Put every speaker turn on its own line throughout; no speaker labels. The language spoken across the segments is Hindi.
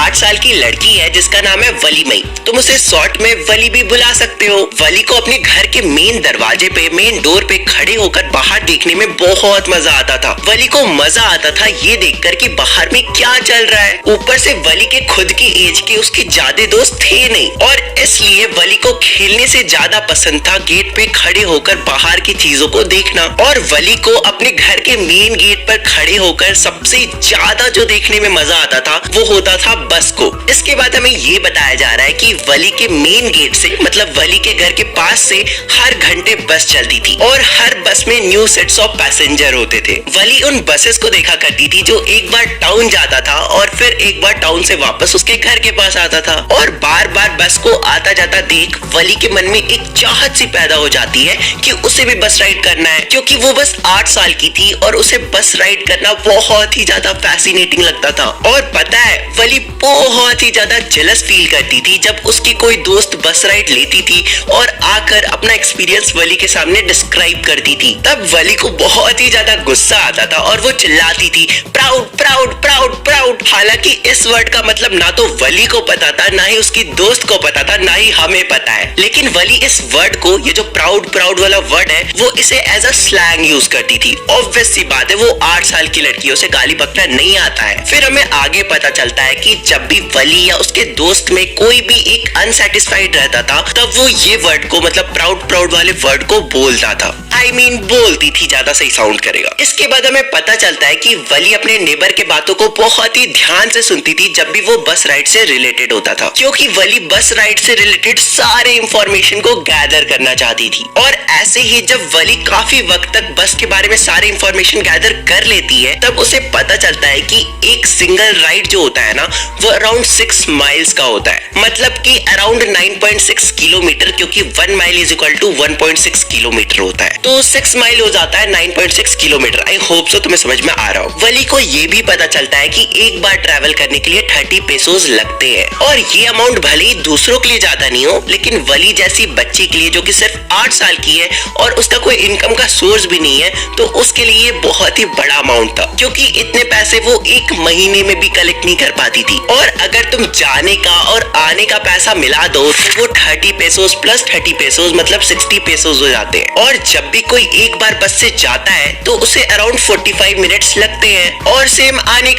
8 साल की लड़की है जिसका नाम है वली मई। तुम उसे शॉर्ट में वली भी बुला सकते हो। वली को अपने घर के मेन दरवाजे पे, मेन डोर पे खड़े होकर बाहर देखने में बहुत मजा आता था। वली को मजा आता था ये देखकर कि बाहर में क्या चल रहा है। ऊपर से वली के खुद की एज के उसके ज्यादा दोस्त थे नहीं, और इसलिए वली को खेलने से ज्यादा पसंद था गेट पे खड़े होकर बाहर की चीजों को देखना। और वली को अपने घर के मेन गेट पर खड़े होकर सबसे ज्यादा जो देखने में मजा आता था वो होता था बस को। इसके बाद हमें ये बताया जा रहा है कि वली के मेन गेट से, मतलब वली के घर के पास से हर घंटे बस चलती थी और हर बस में न्यू सेट्स ऑफ पैसेंजर होते थे। वली उन बसेस को देखा करती थी जो एक बार टाउन जाता था और फिर एक बार टाउन से वापस उसके घर के पास आता था। और बार बार बस को आता जाता देख वली के मन में एक चाहत सी पैदा हो जाती है कि उसे भी बस राइड करना है, क्योंकि वो बस 8 साल की थी और उसे बस राइड करना बहुत ही ज्यादा फैसिनेटिंग लगता था। और पता है वली बहुत ही ज्यादा जेलस फील करती थी जब उसकी कोई दोस्त बस राइड लेती थी और आकर अपना एक्सपीरियंस वली के सामने डिस्क्राइब करती थी। तब वली को बहुत ही ज्यादा गुस्सा आता था और वो चिल्लाती थी प्राउड प्राउड प्राउड प्राउड। हालांकि इस वर्ड का मतलब ना तो वली को पता था, ना ही उसकी दोस्त को पता था, ना ही हमें पता है। लेकिन वली इस वर्ड को, ये जो प्राउड प्राउड वाला वर्ड है, वो इसे एज अ स्लैंग यूज करती थी। ऑब्वियस सी बात है वो 8 साल की लड़की, उसे गाली बकना नहीं आता है। फिर हमें आगे पता चलता है कि जब भी वली या उसके दोस्त में कोई भी एक अनसेटिस्फाइड रहता था तब वो ये वर्ड को, मतलब प्राउड प्राउड वाले वर्ड को बोलता था। I mean, बोलती थी, ज्यादा सही साउंड करेगा। इसके बाद हमें पता चलता है कि वली अपने नेबर के बातों को बहुत ही ध्यान से सुनती थी जब भी वो बस राइड से रिलेटेड होता था, क्योंकि वली बस राइड से रिलेटेड सारे इंफॉर्मेशन को गैदर करना चाहती थी। और ऐसे ही जब वली काफी वक्त तक बस के बारे में सारे इंफॉर्मेशन गैदर कर लेती है तब उसे पता चलता है कि एक सिंगल राइड जो होता है ना वो अराउंड 6 माइल्स का होता है, मतलब कि अराउंड 9.6 किलोमीटर, क्योंकि 1 mile is equal to 1.6 kilometre होता है। तो 6 माइल हो जाता है 9.6 किलोमीटर। आई होप सो तुम्हें समझ में आ रहा हो। वली को ये भी पता चलता है कि एक बार ट्रैवल करने के लिए 30 पेसोस लगते हैं, और ये अमाउंट भले ही दूसरों के लिए ज्यादा नहीं हो, लेकिन वली जैसी बच्ची के लिए जो कि सिर्फ 8 साल की है और उसका कोई इनकम का सोर्स भी नहीं है, तो उसके लिए ये बहुत ही बड़ा अमाउंट था, क्योंकि इतने पैसे वो एक महीने में भी कलेक्ट नहीं कर पाती थी। और अगर तुम जाने का और आने का पैसा मिला दो तो वो 30 पेसोस प्लस 30 पेसोस मतलब 60 पेसोस हो जाते हैं। और जब भी कोई एक बार बस से जाता है तो उसे अराउंड 45 मिनट्स लगते हैं, और सेम आने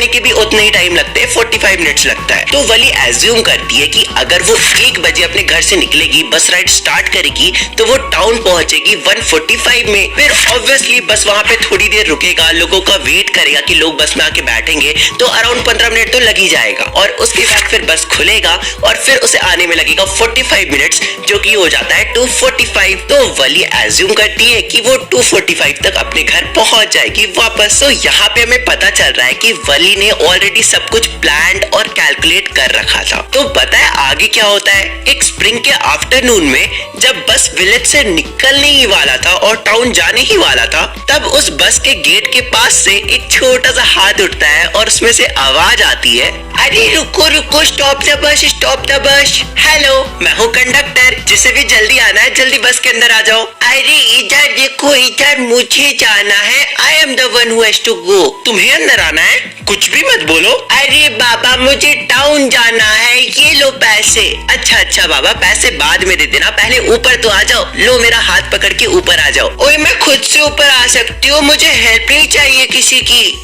के भी उतने ही टाइम लगते हैं, 45 मिनट्स लगता है। तो वली एज्यूम करती है कि अगर वो 1 बजे अपने घर से निकलेगी, बस राइड स्टार्ट करेगी, तो वो टाउन पहुंचेगी 1:45 में। फिर ऑब्वियसली बस वहाँ पे थोड़ी देर रुकेगा, लोगों का वेट करेगा कि लोग बस में आके बैठेंगे, तो अराउंड 15 मिनट तो लग ही जाएगा। और उसके बाद फिर बस खुलेगा और फिर उसे आने में लगेगा 45 मिनट्स, जो कि हो जाता है 2:45। तो वली एज्यूम करती है कि वो 2:45 तक अपने घर पहुंच जाएगी वापस। तो यहाँ पे हमें पता चल रहा है कि वली ने ऑलरेडी सब कुछ प्लान्ड और कैलकुलेट कर रखा था। तो पता है आगे क्या होता है? एक स्प्रिंग के आफ्टरनून में जब बस विलेज से निकलने ही वाला था और टाउन जाने ही वाला था, तब उस बस के गेट के पास से एक छोटा सा हाथ उठता है और उसमें से आवाज आती है, अरे रुको रुको, stop the bus, stop the bus. Hello, मैं हूँ कंडक्टर, जिसे भी जल्दी आना है जल्दी बस के अंदर आ जाओ। अरे इधर देखो, इधर मुझे जाना है, I am the one who has to go. तुम्हें अंदर आना है? कुछ भी मत बोलो। अरे बाबा मुझे टाउन जाना है, ये लो पैसे। अच्छा बाबा, पैसे बाद में दे देना, पहले ऊपर तो आ जाओ। लो मेरा हाथ पकड़ के ऊपर आ जाओ। ओए मैं खुद से ऊपर आ सकती हूँ, मुझे हेल्प नहीं चाहिए किसी की।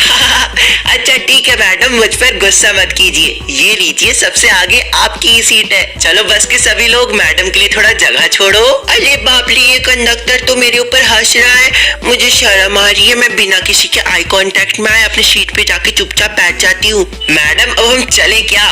अच्छा ठीक है मैडम, मुझ पर गुस्सा मत कीजिए, ये लीजिए सबसे आगे आपकी ही सीट है। चलो बस के सभी लोग, मैडम के लिए थोड़ा जगह छोड़ो। अरे बाप रे, ये कंडक्टर तो मेरे ऊपर हंस रहा है, मुझे शर्म आ रही है। मैं बिना किसी के आई कांटेक्ट में आए अपनी सीट पे जाके चुपचाप बैठ जाती हूँ। मैडम अब हम चले क्या?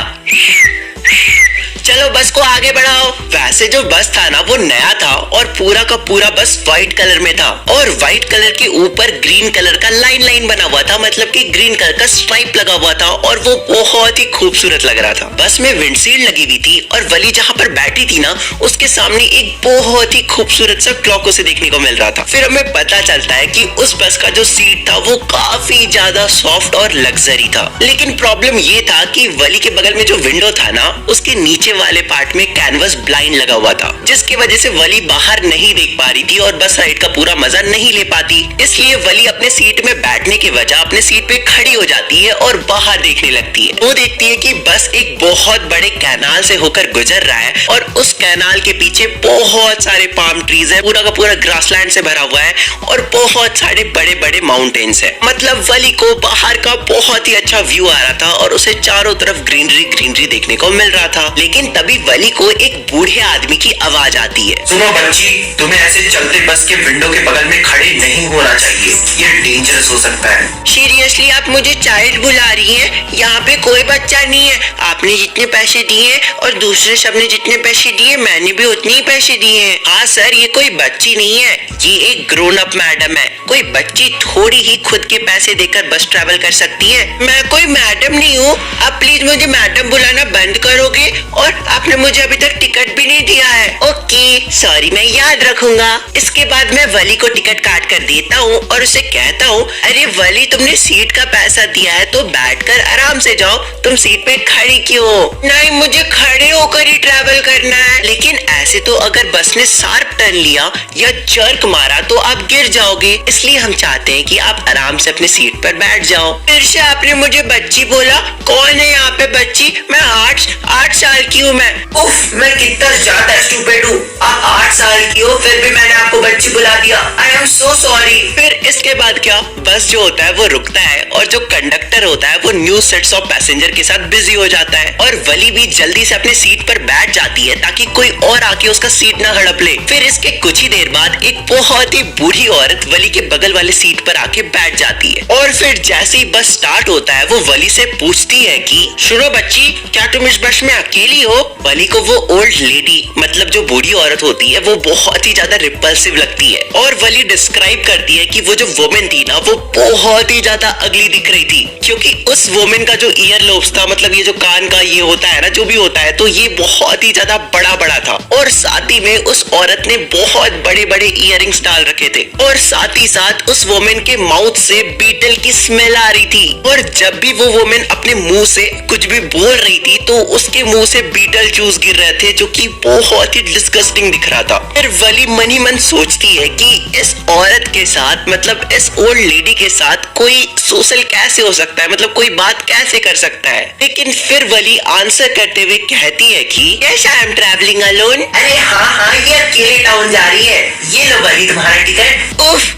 चलो बस को आगे बढ़ाओ। वैसे जो बस था ना वो नया था और पूरा का पूरा बस व्हाइट कलर में था, और व्हाइट कलर के ऊपर ग्रीन कलर का लाइन बना हुआ था, मतलब कि ग्रीन कलर का स्ट्राइप लगा हुआ था, और वो बहुत ही खूबसूरत लग रहा था। बस में विंडशील्ड लगी हुई थी और वली जहाँ पर बैठी थी ना उसके सामने एक बहुत ही खूबसूरत सा क्लॉक उसे देखने को मिल रहा था। फिर हमें पता चलता है कि उस बस का जो सीट था वो काफी ज्यादा सॉफ्ट और लग्जरी था। लेकिन प्रॉब्लम ये था कि वली के बगल में जो विंडो था ना उसके नीचे वाले पार्ट में कैनवस ब्लाइंड लगा हुआ था, जिसकी वजह से वली बाहर नहीं देख पा रही थी और बस राइड का पूरा मजा नहीं ले पाती। इसलिए वली अपने सीट में बैठने के वजह अपने सीट पे खड़ी हो जाती है और बाहर देखने लगती है। वो देखती है कि बस एक बहुत बड़े कैनाल से होकर गुजर रहा है और उस कैनाल के पीछे बहुत सारे पाम ट्रीज है, पूरा का पूरा ग्रासलैंड से भरा हुआ है और बहुत सारे बड़े बड़े माउंटेन्स है। मतलब वली को बाहर का बहुत ही अच्छा व्यू आ रहा था और उसे चारों तरफ ग्रीनरी ग्रीनरी देखने को मिल रहा था। लेकिन तभी वली को एक बूढ़े आदमी की आवाज आती है।
सुनो बच्ची, तुम्हें ऐसे चलते बस के विंडो के बगल में खड़े नहीं होना चाहिए, ये डेंजरस हो सकता है।
सीरियसली आप मुझे चाइल्ड बुला रही हैं? यहाँ पे कोई बच्चा नहीं है। आपने जितने पैसे दिए और दूसरे सब ने जितने पैसे दिए मैंने भी उतने ही पैसे दिए हैं। हाँ सर, ये कोई बच्ची नहीं है, ये एक ग्रोन अप मैडम है। कोई बच्ची थोड़ी ही खुद के पैसे देकर बस ट्रैवल कर सकती है। मैं कोई मैडम नहीं हूँ, आप प्लीज मुझे मैडम बुलाना बंद करोगे? और आपने मुझे अभी तक टिकट भी नहीं दिया है। ओके सॉरी, मैं याद रखूंगा। इसके बाद मैं वली को टिकट काट कर देता हूँ और उसे कहता हूँ, अरे वली तुमने सीट का पैसा दिया है तो बैठकर आराम से जाओ, तुम सीट पे खड़ी क्यों हो? नहीं, मुझे खड़े होकर ही ट्रैवल करना है। लेकिन ऐसे तो अगर बस ने शार्प टर्न लिया या जर्क मारा तो आप गिर जाओगे, इसलिए हम चाहते हैं कि आप आराम से अपने सीट पर बैठ जाओ। फिर से आपने मुझे बच्ची बोला? कौन है यहाँ पे बच्ची? मैं 8 साल की हूँ। मैं
उफ, मैं कितना ज्यादा स्टूपिड हूँ। आप 8 साल की हो फिर भी मैंने आपको बच्ची बुला दिया। I am so sorry.
फिर इसके बाद क्या, बस जो होता है वो रुकता है और जो कंडक्टर होता है वो न्यू सेट्स ऑफ पैसेंजर के साथ बिजी हो जाता है और वली भी जल्दी से अपने सीट पर बैठ जाती है ताकि कोई और आके उसका सीट ना हड़प ले। फिर इसके कुछ ही देर बाद एक बहुत ही बूढ़ी औरत वली के बगल वाले सीट पर आके बैठ जाती है और फिर जैसे ही बस स्टार्ट होता है वो वली से पूछती है कि सुनो बच्ची, क्या तुम इस बस में अकेली हो? वली को वो ओल्ड लेडी मतलब जो बूढ़ी औरत होती है वो बहुत ही ज्यादा रिपल्सिव लगती है और वली डिस्क्राइब करती है कि वो जो वुमेन थी ना वो बहुत ही ज्यादा अगली दिख रही थी, क्योंकि उस वुमेन का जो ईयर लोब्स था, मतलब ये जो कान का ये होता है ना, जो भी होता है, तो ये बहुत ही ज्यादा बड़ा बड़ा था और साथ ही में उस औरत ने बहुत बड़े बड़े इयररिंग्स डाल रखे थे और साथ ही साथ उस वुमेन के माउथ से बीटल की स्मेल आ रही थी और जब भी वो वुमेन अपने मुंह से कुछ भी बोल रही थी तो उसके मुंह से बीटल चूस गिर रहे थे, जो कि बहुत ही डिस्गस्टिंग दिख रहा था। फिर वली मन ही मन सोचती है कि इस औरत के साथ, मतलब इस ओल्ड लेडी के साथ कोई सोशल कैसे हो सकता है, मतलब कोई बात कैसे कर सकता है। लेकिन फिर वली आंसर करते हुए कहती है कि yes I am travelling alone.
अरे हाँ, ये अकेले टाउन जा रही है। ये लो वली तुम्हारा टिकट।
उफ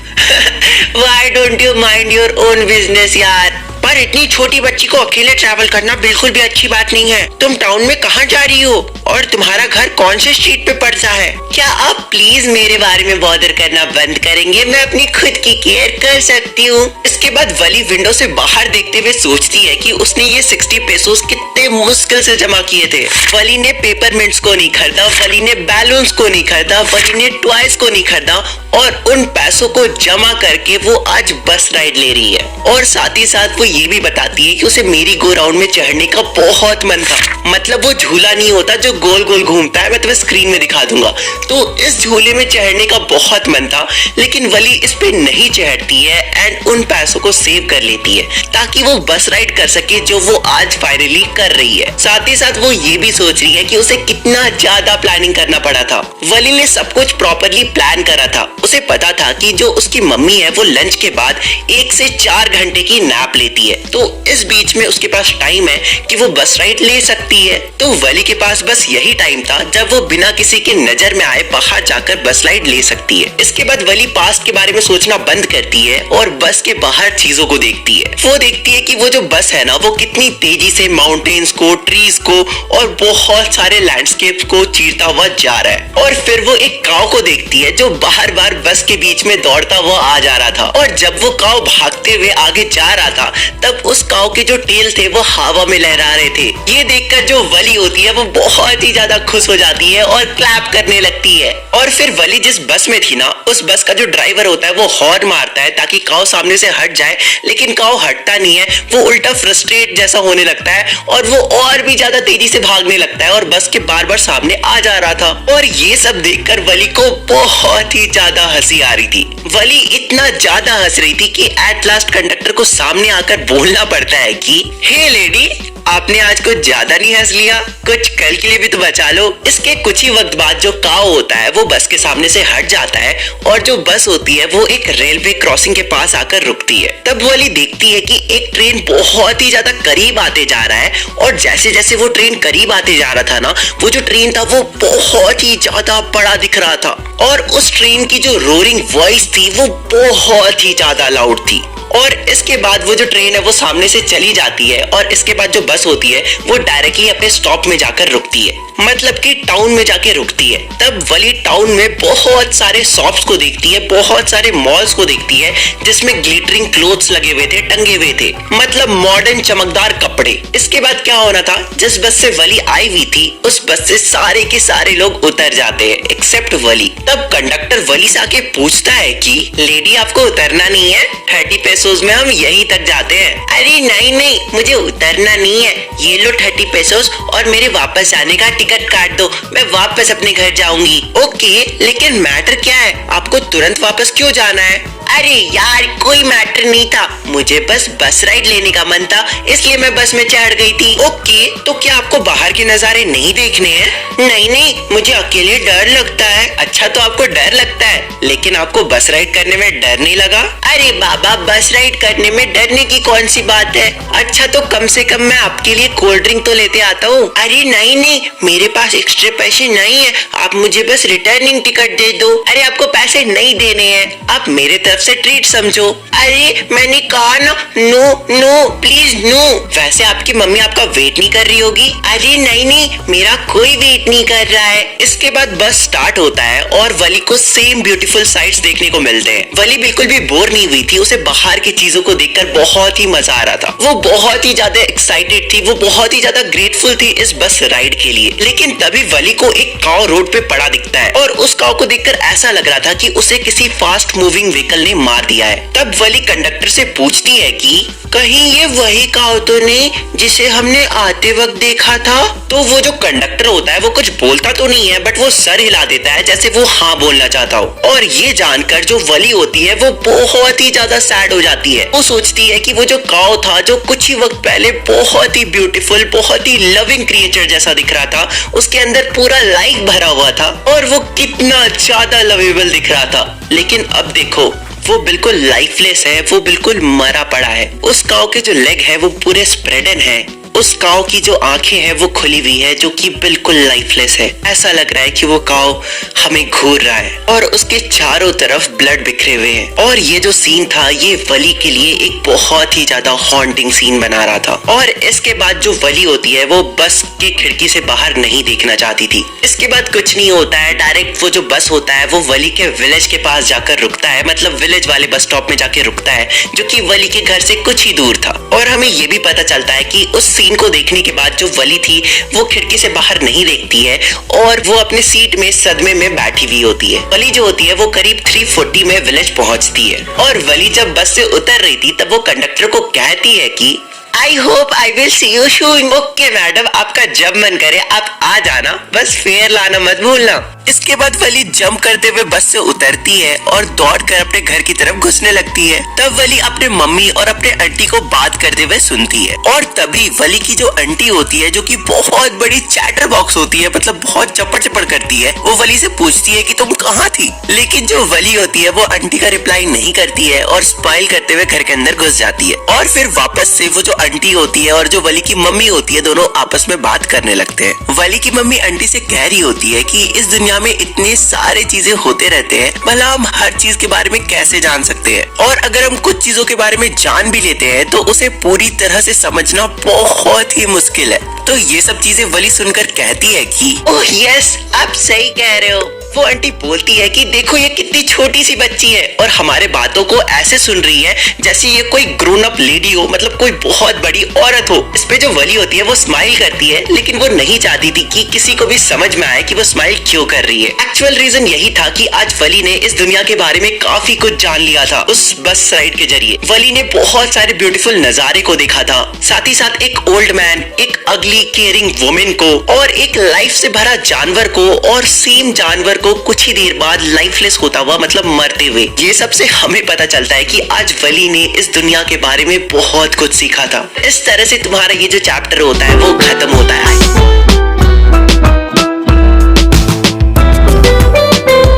Why don't you mind your own business यार? पर इतनी छोटी बच्ची को अकेले ट्रैवल करना बिल्कुल भी अच्छी बात नहीं है। तुम टाउन में कहाँ जा रही हो और तुम्हारा घर कौन से स्ट्रीट पे पड़ता है? क्या आप प्लीज मेरे बारे में बॉदर करना बंद करेंगे? मैं अपनी खुद की केयर कर सकती हूँ। इसके बाद वली विंडो से बाहर देखते हुए सोचती है कि उसने ये 60 पेसोस कितने मुश्किल से जमा किए थे। वली ने पेपरमिंट्स को नहीं खरीदा, वली ने बैलून्स को नहीं खरीदा, वली ने टॉयज को नहीं खरीदा और उन पैसों को जमा करके वो आज बस राइड ले रही है और साथ ही साथ वो ये भी बताती है कि उसे मेरी गो राउंड में चढ़ने का बहुत मन था। मतलब वो झूला नहीं होता जो गोल गोल घूमता है, मैं तुम्हें स्क्रीन में दिखा दूंगा। तो इस झूले में चढ़ने का बहुत मन था, लेकिन वली इस पे नहीं चढ़ती है एंड उन पैसों को सेव कर लेती है ताकि वो बस राइड कर सके जो वो आज फाइनली कर रही है। साथ ही साथ वो ये भी सोच रही है कि उसे कितना ज्यादा प्लानिंग करना पड़ा था। वली ने सब कुछ प्रॉपरली प्लान करा था। उसे पता था कि जो उसकी मम्मी है वो लंच के बाद 1 से 4 घंटे की नैप लेती है, तो इस बीच में उसके पास टाइम है कि वो बस राइड ले सकती है। तो वली के पास बस यही टाइम था जब वो बिना किसी के नजर में आए बाहर जाकर बस राइड ले सकती है। इसके बाद वली पास्ट के बारे में सोचना बंद करती है और बस के बाहर चीजों को देखती है। वो देखती है कि वो जो बस है ना वो कितनी तेजी से माउंटेन्स को, ट्रीज को और बहुत सारे लैंडस्केप को चीरता हुआ जा रहा है। और फिर वो एक काऊ को देखती है जो बार बार बस के बीच में दौड़ता हुआ आ जा रहा था और जब वो काऊ भागते हुए आगे जा रहा था तब उस काऊ के जो टेल थे वो हवा में लहरा रहे थे। ये देखकर जो वली होती है वो बहुत ही ज्यादा खुश हो जाती है और क्लैप करने लगती है। और फिर वली जिस बस में थी ना उस बस का जो ड्राइवर होता है वो हॉर्न मारता है ताकि काऊ सामने से हट जाए, लेकिन काऊ हटता नहीं है। वो उल्टा फ्रस्ट्रेट जैसा होने लगता है और वो और भी ज्यादा तेजी से भागने लगता है और बस के बार बार सामने आ जा रहा था। और ये सब देखकर वली को बहुत ही ज्यादा हंसी आ रही थी। वली इतना ज्यादा हंस रही थी कि एट लास्ट कंडक्टर को सामने आकर बोलना पड़ता है कि हे लेडी, आपने आज कुछ ज्यादा नहीं हंस लिया? कुछ कल के लिए भी तो बचा लो। इसके कुछ ही वक्त बाद जो काऊ होता है वो बस के सामने से हट जाता है और जो बस होती है वो एक रेलवे क्रॉसिंग के पास आकर रुकती है। तब वली देखती है कि एक ट्रेन बहुत ही ज्यादा करीब आते जा रहा है और जैसे जैसे वो ट्रेन करीब आते जा रहा था ना, वो जो ट्रेन था वो बहुत ही ज्यादा बड़ा दिख रहा था और उस ट्रेन की जो रोरिंग वॉइस थी वो बहुत ही ज्यादा लाउड थी। और इसके बाद वो जो ट्रेन है वो सामने से चली जाती है और इसके बाद जो बस होती है वो डायरेक्टली अपने स्टॉप में जाकर रुकती है, मतलब कि टाउन में जाके रुकती है। तब वली टाउन में बहुत सारे शॉप्स को देखती है, बहुत सारे मॉल्स को देखती है जिसमें ग्लिटरिंग क्लोथ्स लगे हुए थे, टंगे हुए थे, मतलब मॉडर्न चमकदार कपड़े। इसके बाद क्या होना था, जिस बस से वली आई हुई थी उस बस से सारे के सारे लोग उतर जाते हैं एक्सेप्ट वली। तब कंडक्टर वली से आके पूछता है कि लेडी आपको उतरना नहीं है? 30 पैसों में हम यहीं तक जाते हैं। अरे नहीं नहीं, मुझे उतरना नहीं है, ये लो 30 पैसों और मेरे वापस जाने का टिकट काट दो, मैं वापस अपने घर जाऊंगी। ओके, लेकिन मैटर क्या है, आपको तुरंत वापस क्यों जाना है? अरे यार कोई मैटर नहीं था, मुझे बस राइड लेने का मन था इसलिए मैं बस में चढ़ गई थी। ओके, तो क्या आपको बाहर के नजारे नहीं देखने हैं? नहीं नहीं, मुझे अकेले डर लगता है। अच्छा, तो आपको डर लगता है लेकिन आपको बस राइड करने में डर नहीं लगा? अरे बाबा, बस राइड करने में डरने की कौन सी बात है। अच्छा, तो कम से कम मैं आपके लिए कोल्ड ड्रिंक तो लेते आता हूँ। अरे नहीं नहीं, मेरे पास एक्स्ट्रा पैसे नहीं है, आप मुझे बस रिटर्निंग टिकट दे दो। अरे आपको पैसे नहीं देने हैं, आप मेरे तरफ से ट्रीट समझो। अरे मैंने कहा ना, नो नो प्लीज नो। वैसे आपकी मम्मी आपका वेट नहीं कर रही होगी? अरे नहीं नहीं, मेरा कोई वेट नहीं कर रहा है। इसके बाद बस स्टार्ट होता है और वली को सेम ब्यूटीफुल साइट्स देखने को मिलते हैं। वली बिल्कुल भी बोर नहीं हुई थी, उसे बाहर की चीजों को देखकर बहुत ही मजा आ रहा था। वो बहुत ही ज्यादा एक्साइटेड थी, वो बहुत ही ज्यादा ग्रेटफुल थी इस बस राइड के लिए। लेकिन तभी वली को एक काऊ रोड पे पड़ा दिखता है और उस काऊ को देखकर ऐसा लग रहा था कि उसे किसी फास्ट मूविंग व्हीकल ने मार दिया है। तब वली कंडक्टर से पूछती है कि कहीं ये वही काऊ तो नहीं जिसे हमने आते वक्त देखा था? तो वो जो कंडक्टर होता है वो कुछ बोलता तो नहीं है बट वो सर हिला देता है जैसे वो हाँ बोलना चाहता हो। और ये जानकर जो वली होती है वो बहुत ही ज्यादा सैड हो जाती है। वो सोचती है कि वो जो काऊ था जो कुछ ही वक्त पहले बहुत ही ब्यूटीफुल, बहुत ही लविंग क्रिएचर जैसा दिख रहा था, उसके अंदर पूरा लाइफ भरा हुआ था और वो कितना ज्यादा लवेबल दिख रहा था। लेकिन अब देखो, वो बिल्कुल लाइफलेस है, वो बिल्कुल मरा पड़ा है। उस काऊ के जो लेग है वो पूरे स्प्रेडन है, उस काऊ की जो आंखें हैं वो खुली हुई है जो कि बिल्कुल लाइफलेस है। ऐसा लग रहा है कि वो काऊ हमें घूर रहा है और उसके चारों तरफ ब्लड बिखरे हुए हैं। और ये जो सीन था ये वली के लिए एक बहुत ही ज्यादा हॉन्टिंग सीन बना रहा था। और इसके बाद जो वली होती है वो बस की खिड़की से बाहर नहीं देखना चाहती थी। इसके बाद कुछ नहीं होता है, डायरेक्ट वो जो बस होता है वो वली के विलेज के पास जाकर रुकता है, मतलब विलेज वाले बस स्टॉप में जाके रुकता है जो कि वली के घर से कुछ ही दूर था। और हमें ये भी पता चलता है कि उस सीन को देखने के बाद जो वली थी वो खिड़की से बाहर नहीं देखती है और वो अपने सीट में सदमे में बैठी हुई होती है। वली जो होती है वो करीब 3:40 में विलेज पहुंचती है और वली जब बस से उतर रही थी तब वो कंडक्टर को कहती है कि I hope I will see you soon. Okay madam, आपका जब मन करे आप आ जाना, बस फेयर लाना मत भूलना। इसके बाद वली जंप करते हुए बस से उतरती है और दौड़कर अपने घर की तरफ घुसने लगती है। तब वली अपने मम्मी और अपने आंटी को बात करते हुए सुनती है और तभी वली की जो आंटी होती है जो कि बहुत बड़ी चैटर बॉक्स होती है, मतलब बहुत चप्पड़ चप्पड़ करती है, वो वली से पूछती है कि तुम कहाँ थी। लेकिन जो वली होती है वो आंटी का रिप्लाई नहीं करती है और स्माइल करते हुए घर के अंदर घुस जाती है। और फिर वापस से वो जो आंटी होती है और जो वली की मम्मी होती है दोनों आपस में बात करने लगते हैं। वली की मम्मी आंटी से कह रही होती है कि इस दुनिया में इतनी सारी चीजें होते रहते हैं, भला हम हर चीज के बारे में कैसे जान सकते हैं, और अगर हम कुछ चीजों के बारे में जान भी लेते हैं तो उसे पूरी तरह से समझना बहुत ही मुश्किल है। तो ये सब चीजें वली सुनकर कहती है कि ओह यस, आप सही कह रहे हो। वो आंटी बोलती है कि देखो ये कितनी छोटी सी बच्ची है और हमारे बातों को ऐसे सुन रही है जैसे ये कोई ग्रोन अप लेडी हो, मतलब कोई बहुत बड़ी औरत हो। इस पे जो वली होती है वो स्माइल करती है, लेकिन वो नहीं चाहती थी कि किसी को भी समझ में आए कि वो स्माइल क्यों कर रही है। एक्चुअल रीजन यही था कि आज वली ने इस दुनिया के बारे में काफी कुछ जान लिया था उस बस राइड के जरिए। वली ने बहुत सारे ब्यूटीफुल नजारे को देखा था, साथ ही साथ एक ओल्ड मैन, एक अगली केयरिंग वुमेन को और एक लाइफ से भरा जानवर को, और सेम जानवर को कुछ ही देर बाद लाइफलेस होता हुआ मतलब मरते हुए। ये सबसे हमें पता चलता है कि आज वली ने इस दुनिया के बारे में बहुत कुछ सीखा था। इस तरह से तुम्हारा ये जो चैप्टर होता है वो खत्म होता है।